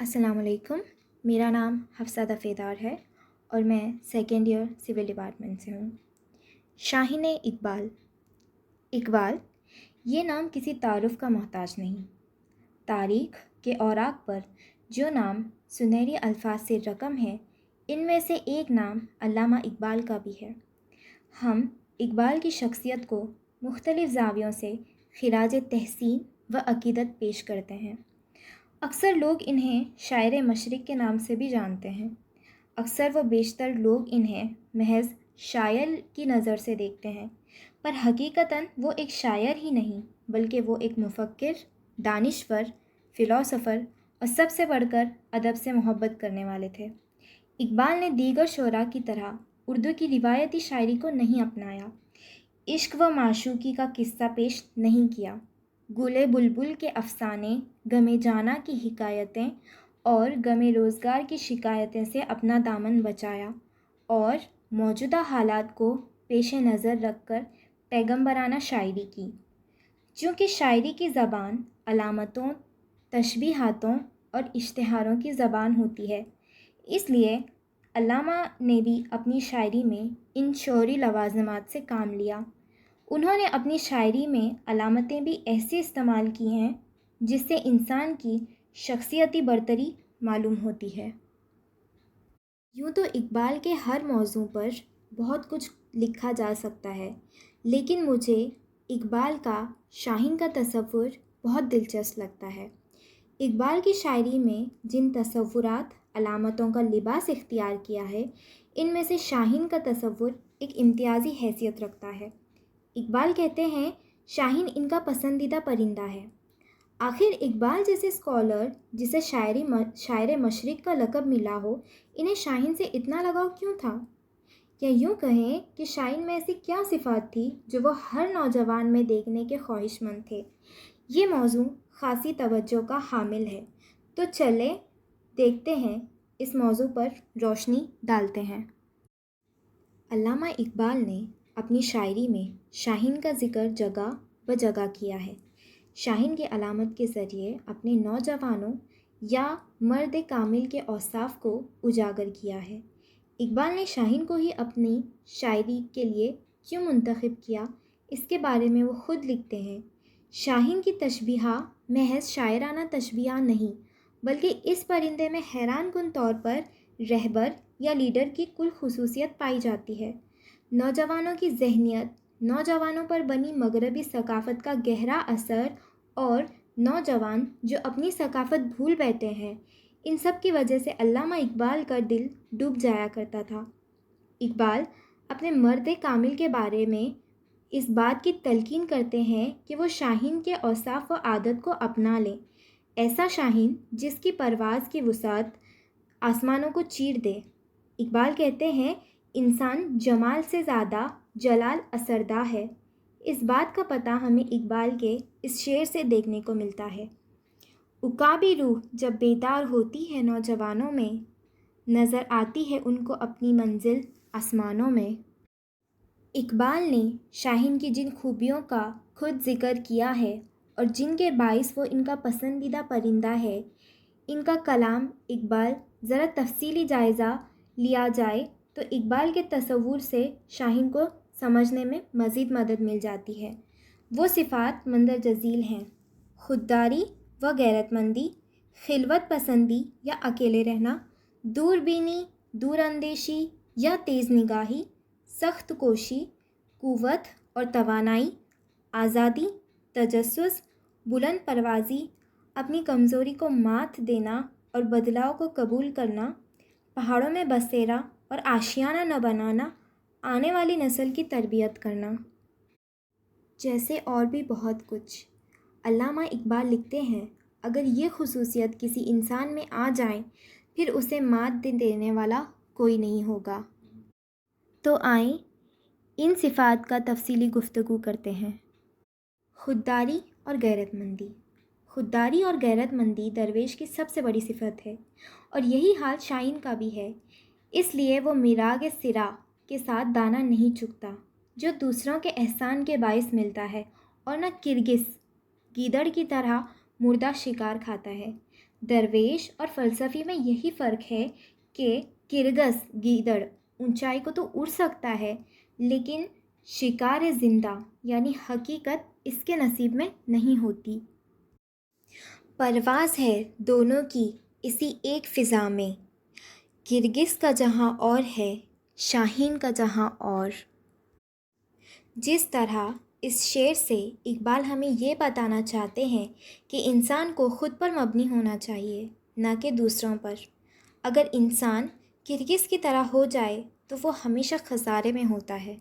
अस्सलाम वालेकुम। मेरा नाम हफ्सा दफ़ेदार है और मैं सेकेंड ईयर सिविल डिपार्टमेंट से हूँ। शाहीन इकबाल। इकबाल ये नाम किसी तारुफ का मोहताज नहीं। तारीख़ के औराक पर जो नाम सुनहरी अल्फाज से रकम है, इनमें से एक नाम अल्लामा इकबाल का भी है। हम इकबाल की शख्सियत को मुख्तलिफ़ ज़ावियों से खिराज तहसीन व अक़ीदत पेश करते हैं। अक्सर लोग इन्हें शायर मशरिक़ के नाम से भी जानते हैं। अक्सर व बेशतर लोग इन्हें महज शायर की नज़र से देखते हैं, पर हकीकतन वो एक शायर ही नहीं बल्कि वो एक मुफ़क्किर, दानिश्वर, फ़िलोसोफ़र और सबसे बढ़कर अदब से मोहब्बत करने वाले थे। इकबाल ने दीगर शोरा की तरह उर्दू की रिवायती शायरी को नहीं अपनाया, इश्क व माशूक़ी का किस्सा पेश नहीं किया, गुले बुलबुल के अफ़साने, गमे जाना की हिकायतें और गमे रोज़गार की शिकायतें से अपना दामन बचाया और मौजूदा हालात को पेश नज़र रख कर पैगम्बराना शायरी की। चूँकि शायरी की ज़बान अलामतों, तशबीहातों और इश्तिहारों की ज़बान होती है, इसलिए अल्लामा ने भी अपनी शायरी में इन शौरी लवाज़िमात से काम लिया। उन्होंने अपनी शायरी में अलामतें भी ऐसी इस्तेमाल की हैं जिससे इंसान की शख्सियती बरतरी मालूम होती है। यूँ तो इकबाल के हर मौज़ू पर बहुत कुछ लिखा जा सकता है, लेकिन मुझे इकबाल का शाहीन का तसव्वुर बहुत दिलचस्प लगता है। इकबाल की शायरी में जिन तसव्वुरात अलामतों का लिबास इख्तियार किया है, इनमें से शाहीन का तसव्वुर एक इम्तियाज़ी हैसियत रखता है। इकबाल कहते हैं, शाहीन इनका पसंदीदा परिंदा है। आखिर इकबाल जैसे स्कॉलर जिसे शायर मशरिक़ का लक़ब मिला हो, इन्हें शाहीन से इतना लगाव क्यों था? या यूँ कहें कि शाहीन में ऐसी क्या सिफ़ात थी जो वो हर नौजवान में देखने के ख्वाहिशमंद थे? ये मौज़ू ख़ासी तवज्जो का हामिल है, तो चले देखते हैं, इस मौज़ू पर रोशनी डालते हैं। अल्लामा इकबाल ने अपनी शायरी में शाहीन का ज़िक्र जगह ब जगह किया है। शाहीन की अलामत के ज़रिए अपने नौजवानों या मर्द कामिल के औसाफ को उजागर किया है। इकबाल ने शाहीन को ही अपनी शायरी के लिए क्यों मुंतखब किया, इसके बारे में वो ख़ुद लिखते हैं। शाहीन की तशबीहा महज शायराना तशबीहा नहीं, बल्कि इस परिंदे में हैरान कुन तौर पर रहबर या लीडर की कुल खुसूसियत पाई जाती है। नौजवानों की ज़हनियत, नौजवानों पर बनी मगरबी सकाफ़त का गहरा असर और नौजवान जो अपनी सकाफ़त भूल बैठे हैं, इन सब की वजह से अल्लामा इकबाल का दिल डूब जाया करता था। इकबाल अपने मर्द कामिल के बारे में इस बात की तलकीन करते हैं कि वो शाहीन के औसाफ व आदत को अपना लें। ऐसा शाहीन जिसकी परवाज़ की वुसाअत आसमानों को चीर दे। इकबाल कहते हैं, इंसान जमाल से ज़्यादा जलाल असरदा है। इस बात का पता हमें इकबाल के इस शेर से देखने को मिलता है। उकाबी रूह जब बेदार होती है नौजवानों में, नज़र आती है उनको अपनी मंजिल आसमानों में। इकबाल ने शाहीन की जिन खूबियों का खुद ज़िक्र किया है और जिनके बाइस वो इनका पसंदीदा परिंदा है, इनका कलाम इकबाल ज़रा तफसीली जायज़ा लिया जाए तो इकबाल के तसव्वुर से शाहीन को समझने में मज़ीद मदद मिल जाती है। वो सिफ़ात मंदर जज़ील हैं: खुददारी व गैरतमंदी, खिलवत पसंदी या अकेले रहना, दूरबीनी, दूरअंदेशी या तेज़ निगाही, सख्त कोशी, क़ुव्वत और तवानाई, आज़ादी, तजस्सुस, बुलंद परवाज़ी, अपनी कमज़ोरी को मात देना और बदलाव को कबूल करना, पहाड़ों में बसेरा और आशियाना न बनाना, आने वाली नस्ल की तरबियत करना, जैसे और भी बहुत कुछ। अल्लामा इकबाल लिखते हैं, अगर ये खुसूसियत किसी इंसान में आ जाए, फिर उसे मात देने वाला कोई नहीं होगा। तो आएँ इन सिफ़ात का तफसीली गुफ्तगू करते हैं। खुददारी और गैरतमंदी। खुददारी और गैरतमंदी दरवेश की सबसे बड़ी सिफ़त है और यही हाल शाहीन का भी है। इसलिए वो मिराग सिरा के साथ दाना नहीं चुगता जो दूसरों के एहसान के बाइस मिलता है, और न किरगिस गीदड़ की तरह मुर्दा शिकार खाता है। दरवेश और फ़लसफ़ी में यही फ़र्क है कि किरगस गीदड़ ऊंचाई को तो उड़ सकता है, लेकिन शिकार ज़िंदा यानी हकीकत इसके नसीब में नहीं होती। परवाज़ है दोनों की इसी एक फ़िज़ा में, किरगिज़ का जहाँ और है, शाहीन का जहाँ और। जिस तरह इस शेर से इकबाल हमें ये बताना चाहते हैं कि इंसान को ख़ुद पर मबनी होना चाहिए, न कि दूसरों पर। अगर इंसान किरगिज़ की तरह हो जाए तो वो हमेशा खसारे में होता है।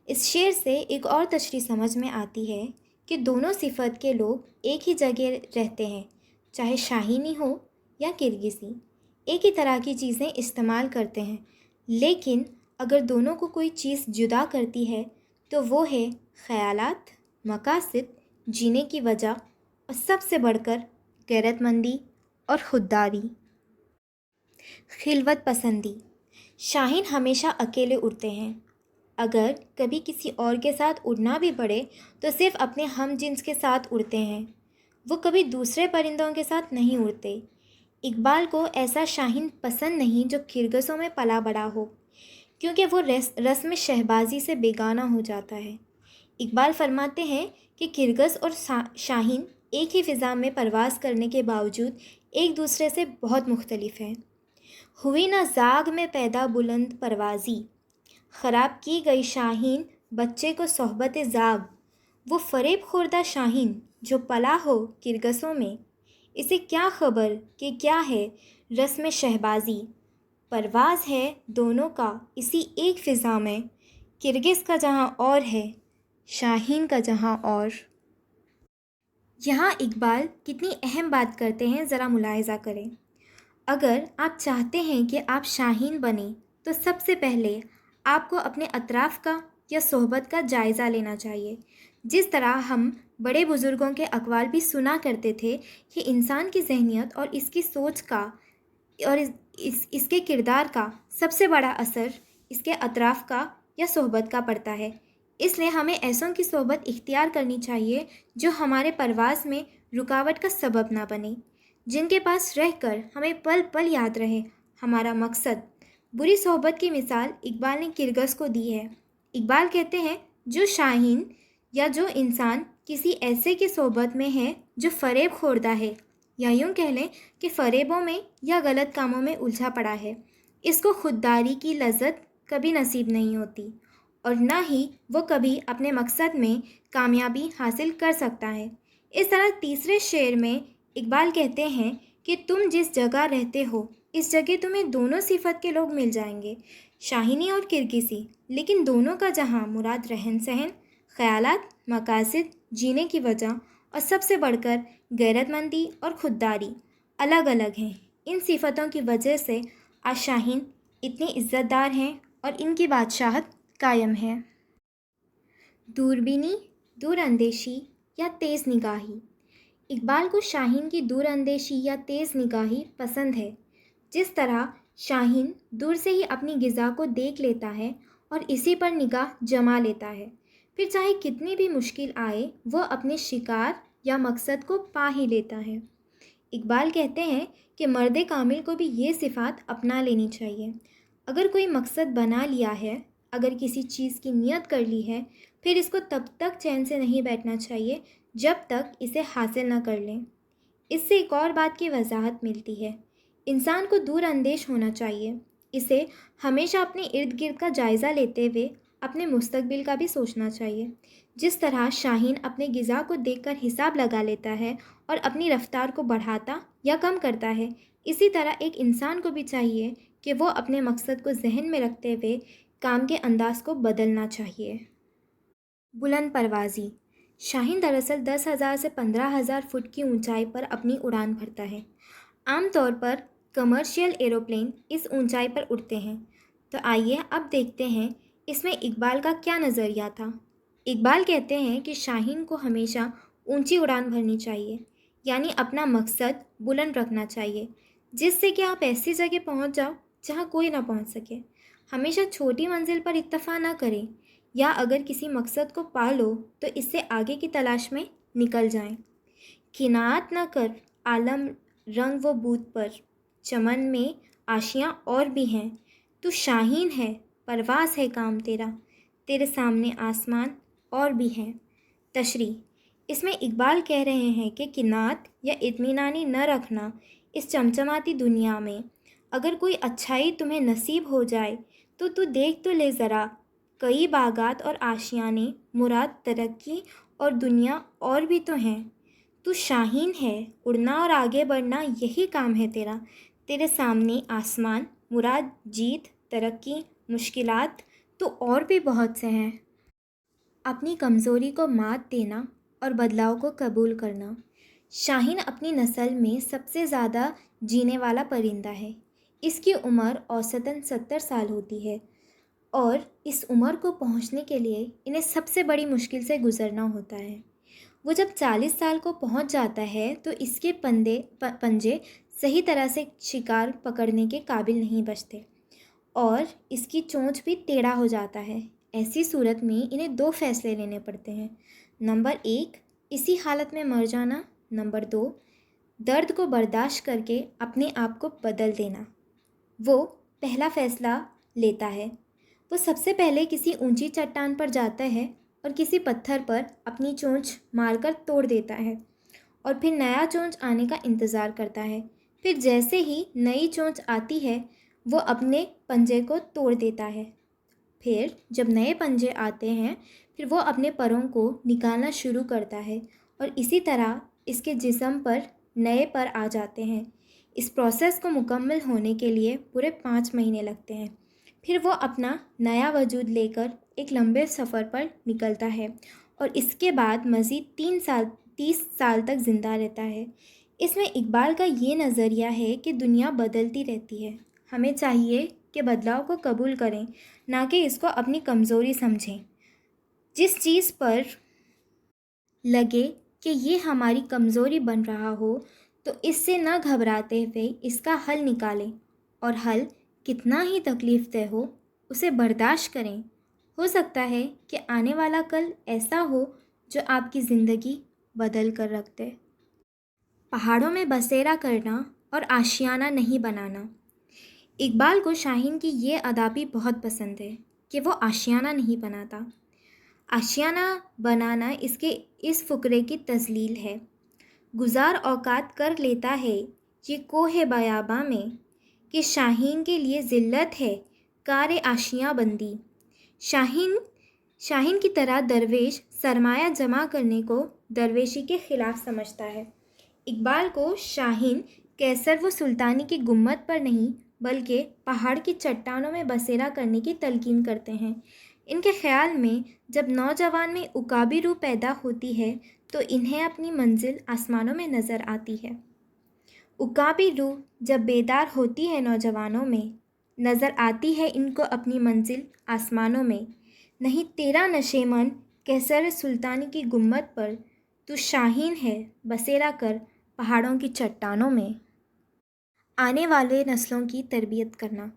इस शेर से एक और तशरीह समझ में आती है कि दोनों सिफत के लोग एक ही जगह रहते हैं, चाहे शाहीनी हो या किरगिज़ी, एक ही तरह की चीज़ें इस्तेमाल करते हैं। लेकिन अगर दोनों को कोई चीज़ जुदा करती है तो वो है ख़यालात, मकासद, जीने की वजह और सबसे बढ़कर गैरतमंदी और ख़ुददारी। खिलवत पसंदी। शाहीन हमेशा अकेले उड़ते हैं। अगर कभी किसी और के साथ उड़ना भी पड़े तो सिर्फ़ अपने हम जिन्स के साथ उड़ते हैं, वो कभी दूसरे परिंदों के साथ नहीं उड़ते। इकबाल को ऐसा शाहीन पसंद नहीं जो खिरगसों में पला बड़ा हो, क्योंकि वो रस्म शहबाजी से बेगाना हो जाता है। इकबाल फरमाते हैं कि किरगस और शाहीन एक ही फ़िज़ा में परवाज़ करने के बावजूद एक दूसरे से बहुत मुख्तलिफ हैं। हुई ना ज़ाग में पैदा बुलंद परवाज़ी, ख़राब की गई शाहीन बच्चे को सोहबत ज़ाग। वो फ़रेब खोरदा शाहीन जो पला हो किरगसों में, इसे क्या ख़बर कि क्या है रस्म शहबाजी। परवाज़ है दोनों का इसी एक फ़िज़ा में, किरगिज़ का जहाँ और है, शाहीन का जहाँ और। यहाँ इकबाल कितनी अहम बात करते हैं ज़रा मुलाहिज़ा करें। अगर आप चाहते हैं कि आप शाहीन बने तो सबसे पहले आपको अपने अतराफ़ का या सोहबत का जायज़ा लेना चाहिए। जिस तरह हम बड़े बुज़ुर्गों के अक़वाल भी सुना करते थे कि इंसान की ज़हनियत और इसकी सोच का और इसके किरदार का सबसे बड़ा असर इसके अतराफ़ का या सोहबत का पड़ता है। इसलिए हमें ऐसों की सोहबत इख्तियार करनी चाहिए जो हमारे परवाज़ में रुकावट का सबब ना बने, जिनके पास रहकर हमें पल पल याद रहे हमारा मकसद। बुरी सोहबत की मिसाल इकबाल ने किरगस को दी है। इकबाल कहते हैं जो शाहीन या जो इंसान किसी ऐसे की सोहबत में है जो फ़रेब खोरदा है, या यूँ कह लें कि फ़रेबों में या गलत कामों में उलझा पड़ा है, इसको खुददारी की लज़्ज़त कभी नसीब नहीं होती और ना ही वो कभी अपने मकसद में कामयाबी हासिल कर सकता है। इस तरह तीसरे शेर में इकबाल कहते हैं कि तुम जिस जगह रहते हो इस जगह तुम्हें दोनों सिफत के लोग मिल जाएंगे, शाहीनी और किरगिसी, लेकिन दोनों का जहाँ मुराद रहन सहन, ख़यालात, मकासद, जीने की वजह और सबसे बढ़कर गैरतमंदी और खुददारी अलग अलग हैं। इन सिफतों की वजह से आज शाहीन इतने इज़्ज़तदार हैं और इनकी बादशाहत कायम है। दूरबीनी, दूरअंदेशी या तेज़ निगाही। इकबाल को शाहीन की दूरअंदेशी या तेज़ निगाही पसंद है। जिस तरह शाहीन दूर से ही अपनी ग़िज़ा को देख लेता है और इसी पर निगाह जमा लेता है, फिर चाहे कितनी भी मुश्किल आए वो अपने शिकार या मकसद को पा ही लेता है। इकबाल कहते हैं कि मर्द कामिल को भी ये सिफ़ात अपना लेनी चाहिए। अगर कोई मकसद बना लिया है, अगर किसी चीज़ की नियत कर ली है, फिर इसको तब तक चैन से नहीं बैठना चाहिए जब तक इसे हासिल न कर लें। इससे एक और बात की वजाहत मिलती है, इंसान को दूर अंदेश होना चाहिए। इसे हमेशा अपने इर्द गिर्द का जायज़ा लेते हुए अपने मुस्तकबिल का भी सोचना चाहिए। जिस तरह शाहीन अपने ग़िज़ा को देखकर हिसाब लगा लेता है और अपनी रफ़्तार को बढ़ाता या कम करता है, इसी तरह एक इंसान को भी चाहिए कि वो अपने मकसद को जहन में रखते हुए काम के अंदाज़ को बदलना चाहिए। बुलंद परवाज़ी। शाहीन दरअसल 10,000 से 15,000 फुट की ऊंचाई पर अपनी उड़ान भरता है। आमतौर पर कमर्शियल एरोप्लेन इस ऊंचाई पर उड़ते हैं। तो आइए अब देखते हैं इसमें इकबाल का क्या नज़रिया था। इकबाल कहते हैं कि शाहीन को हमेशा ऊंची उड़ान भरनी चाहिए, यानी अपना मकसद बुलंद रखना चाहिए, जिससे कि आप ऐसी जगह पहुंच जाओ जहां कोई ना पहुंच सके। हमेशा छोटी मंजिल पर इत्तफा ना करें, या अगर किसी मकसद को पा लो तो इससे आगे की तलाश में निकल जाएं। किनात न कर आलम रंग वो बूत पर, चमन में आशियाँ और भी हैं। तू शाहीन है, परवाज़ है काम तेरा, तेरे सामने आसमान और भी हैं। तशरीह: इसमें इकबाल कह रहे हैं कि किनात या इत्मीनानी न रखना इस चमचमाती दुनिया में। अगर कोई अच्छाई तुम्हें नसीब हो जाए तो तू देख तो ले ज़रा, कई बागात और आशियाने, मुराद तरक्की और दुनिया और भी तो हैं। तू शाहीन है, उड़ना और आगे बढ़ना यही काम है तेरा, तेरे सामने आसमान, मुराद जीत, तरक्की, मुश्किलात तो और भी बहुत से हैं। अपनी कमज़ोरी को मात देना और बदलाव को कबूल करना। शाहीन अपनी नस्ल में सबसे ज़्यादा जीने वाला परिंदा है। इसकी उम्र औसतन 70 साल होती है और इस उम्र को पहुंचने के लिए इन्हें सबसे बड़ी मुश्किल से गुज़रना होता है। वो जब 40 साल को पहुंच जाता है तो इसके पंजे सही तरह से शिकार पकड़ने के काबिल नहीं बचते और इसकी चोंच भी टेढ़ा हो जाता है। ऐसी सूरत में इन्हें 2 फैसले लेने पड़ते हैं। नंबर 1, इसी हालत में मर जाना। नंबर 2, दर्द को बर्दाश्त करके अपने आप को बदल देना। वो पहला फ़ैसला लेता है। वो सबसे पहले किसी ऊंची चट्टान पर जाता है और किसी पत्थर पर अपनी चोंच मारकर तोड़ देता है और फिर नया चोंच आने का इंतज़ार करता है। फिर जैसे ही नई चोंच आती है वो अपने पंजे को तोड़ देता है। फिर जब नए पंजे आते हैं फिर वो अपने परों को निकालना शुरू करता है और इसी तरह इसके जिस्म पर नए पर आ जाते हैं। इस प्रोसेस को मुकम्मल होने के लिए पूरे 5 महीने लगते हैं। फिर वो अपना नया वजूद लेकर एक लंबे सफ़र पर निकलता है और इसके बाद मज़ीद 30 साल तक ज़िंदा रहता है। इसमें इकबाल का ये नज़रिया है कि दुनिया बदलती रहती है, हमें चाहिए कि बदलाव को कबूल करें, ना कि इसको अपनी कमज़ोरी समझें। जिस चीज़ पर लगे कि ये हमारी कमज़ोरी बन रहा हो तो इससे न घबराते हुए इसका हल निकालें और हल कितना ही तकलीफ़ दे हो उसे बर्दाश्त करें। हो सकता है कि आने वाला कल ऐसा हो जो आपकी ज़िंदगी बदल कर रख दे। पहाड़ों में बसेरा करना और आशियाना नहीं बनाना। इकबाल को शाहीन की ये अदा भी बहुत पसंद है कि वो आशियाना नहीं बनाता। आशियाना बनाना इसके इस फ़ुकरे की तज़लील है। गुज़ार औकात कर लेता है ये कोहे बयाबा में कि शाहीन के लिए ज़िल्लत है कार आशियाँ बंदी। शाहीन की तरह दरवेश सरमाया जमा करने को दरवेशी के ख़िलाफ़ समझता है। इकबाल को शाहीन कैसर व सुल्तानी की गुम्मत पर नहीं बल्कि पहाड़ की चट्टानों में बसेरा करने की तलकीन करते हैं। इनके ख़्याल में जब नौजवान में उकाबी रूह पैदा होती है तो इन्हें अपनी मंजिल आसमानों में नज़र आती है। उकाबी रूह जब बेदार होती है नौजवानों में, नज़र आती है इनको अपनी मंजिल आसमानों में। नहीं तेरा नशेमन कैसर सुल्तानी की गुम्मत पर, तू शाहीन है बसेरा कर पहाड़ों की चट्टानों में। आने वाले नस्लों की तरबियत करना।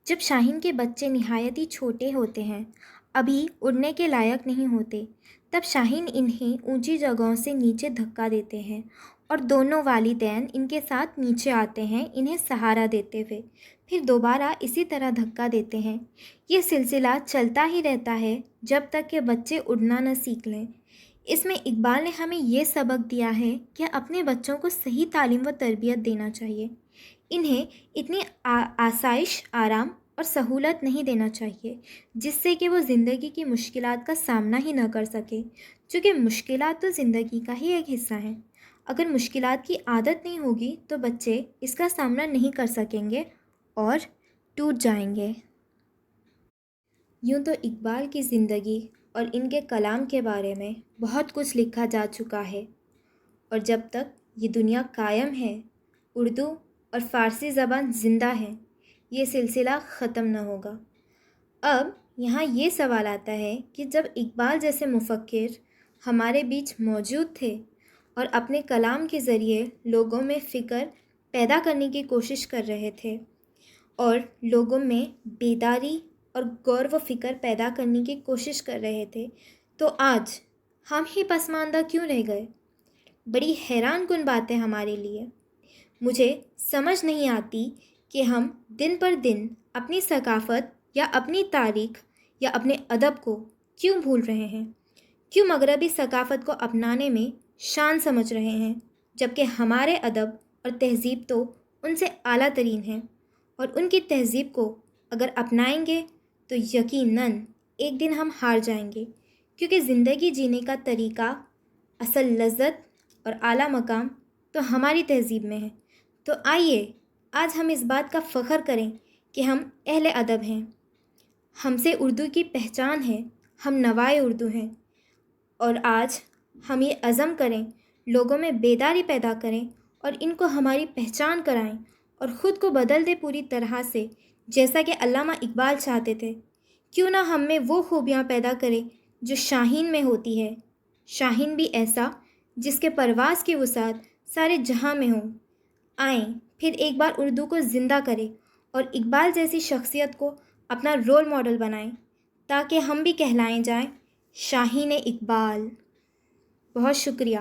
जब शाहीन के बच्चे निहायत ही छोटे होते हैं, अभी उड़ने के लायक नहीं होते, तब शाहीन इन्हें ऊंची जगहों से नीचे धक्का देते हैं और दोनों वालिदैन इनके साथ नीचे आते हैं इन्हें सहारा देते हुए। फिर दोबारा इसी तरह धक्का देते हैं। ये सिलसिला चलता ही रहता है जब तक कि बच्चे उड़ना न सीख लें। इसमें इकबाल ने हमें ये सबक दिया है कि अपने बच्चों को सही तालीम व तरबियत देना चाहिए। इन्हें इतनी आसाइश, आराम और सहूलत नहीं देना चाहिए जिससे कि वो ज़िंदगी की मुश्किलात का सामना ही न कर सके, क्योंकि मुश्किलात तो ज़िंदगी का ही एक हिस्सा है। अगर मुश्किलात की आदत नहीं होगी तो बच्चे इसका सामना नहीं कर सकेंगे और टूट जाएंगे। यूँ तो इकबाल की ज़िंदगी और इनके कलाम के बारे में बहुत कुछ लिखा जा चुका है और जब तक ये दुनिया कायम है, उर्दू और फ़ारसी ज़बान ज़िंदा है, ये सिलसिला ख़त्म न होगा। अब यहाँ ये सवाल आता है कि जब इकबाल जैसे मुफ़क्किर हमारे बीच मौजूद थे और अपने कलाम के ज़रिए लोगों में फ़िक्र पैदा करने की कोशिश कर रहे थे और लोगों में बेदारी और गौर व फ़िक्र पैदा करने की कोशिश कर रहे थे, तो आज हम ही पसमानदा क्यों रह गए? बड़ी हैरान कुन बात है हमारे लिए। مجھے سمجھ نہیں آتی کہ ہم دن پر دن اپنی ثقافت یا اپنی تاریخ یا اپنے ادب کو کیوں بھول رہے ہیں، کیوں مغربی ثقافت کو اپنانے میں شان سمجھ رہے ہیں، جبکہ ہمارے ادب اور تہذیب تو ان سے اعلیٰ ترین ہیں، اور ان کی تہذیب کو اگر اپنائیں گے تو یقیناً ایک دن ہم ہار جائیں گے، کیونکہ زندگی جینے کا طریقہ، اصل لذت اور اعلیٰ مقام تو ہماری تہذیب میں ہے۔ تو آئیے آج ہم اس بات کا فخر کریں کہ ہم اہل ادب ہیں، ہم سے اردو کی پہچان ہے، ہم نوائے اردو ہیں، اور آج ہم یہ عزم کریں، لوگوں میں بیداری پیدا کریں اور ان کو ہماری پہچان کرائیں اور خود کو بدل دیں پوری طرح سے، جیسا کہ علامہ اقبال چاہتے تھے۔ کیوں نہ ہم میں وہ خوبیاں پیدا کریں جو شاہین میں ہوتی ہے، شاہین بھی ایسا جس کے پرواز کی وسعت سارے جہاں میں ہوں۔ آئیں پھر ایک بار اردو کو زندہ کریں اور اقبال جیسی شخصیت کو اپنا رول ماڈل بنائیں، تاکہ ہم بھی کہلائیں جائیں شاہین اقبال۔ بہت شکریہ۔